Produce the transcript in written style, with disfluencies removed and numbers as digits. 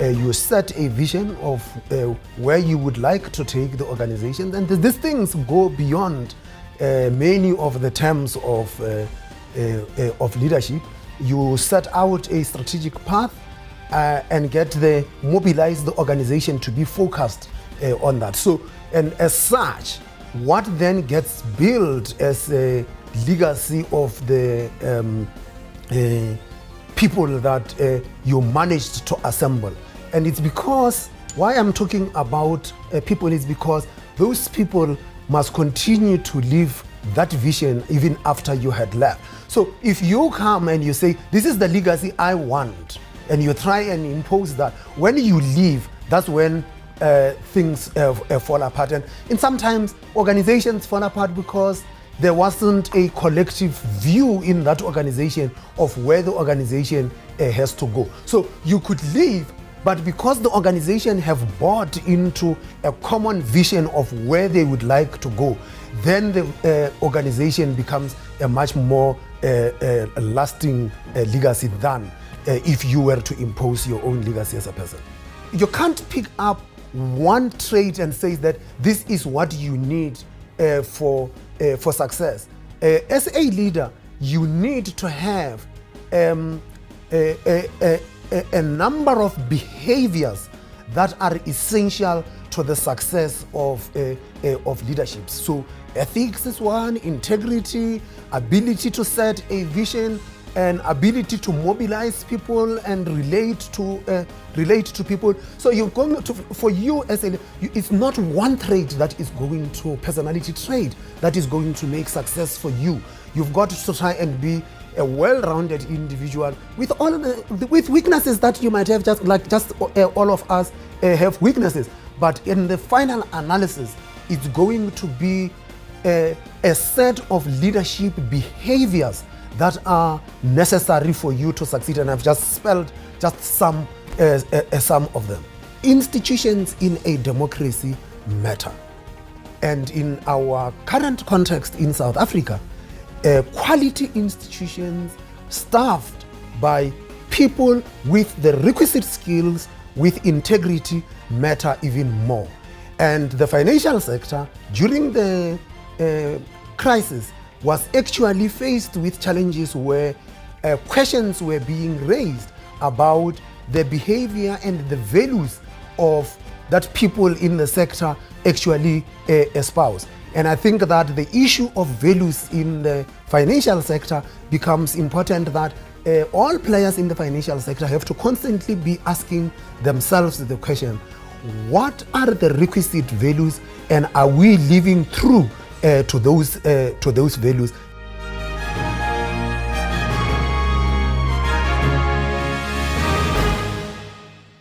you set a vision of where you would like to take the organization, and these things go beyond many of the terms of leadership. You set out a strategic path and mobilize the organization to be focused on that. So, and as such, what then gets built as a legacy of the people that you managed to assemble. And it's because, why I'm talking about people is because those people must continue to live that vision even after you had left. So if you come and you say, this is the legacy I want, and you try and impose that, when you leave, that's when things fall apart. And sometimes organizations fall apart because there wasn't a collective view in that organization of where the organization has to go. So you could leave, but because the organization have bought into a common vision of where they would like to go, then the organization becomes a much more lasting legacy than if you were to impose your own legacy as a person. You can't pick up one trait and say that this is what you need for success. As a leader, you need to have a number of behaviors that are essential to the success of leadership. So ethics is one, integrity, ability to set a vision, and ability to mobilize people and relate to people. So you're going to, for you as a, it's not one trait that is going to, personality trait that is going to make success for you. You've got to try and be a well-rounded individual with all with weaknesses that you might have, just all of us have weaknesses. But in the final analysis, it's going to be a set of leadership behaviors that are necessary for you to succeed. And I've just spelled just some of them. Institutions in a democracy matter. And in our current context in South Africa, quality institutions staffed by people with the requisite skills, with integrity, matter even more. And the financial sector during the crisis was actually faced with challenges where questions were being raised about the behavior and the values of that people in the sector actually espouse. And I think that the issue of values in the financial sector becomes important, that all players in the financial sector have to constantly be asking themselves the question, what are the requisite values, and are we living true to those values?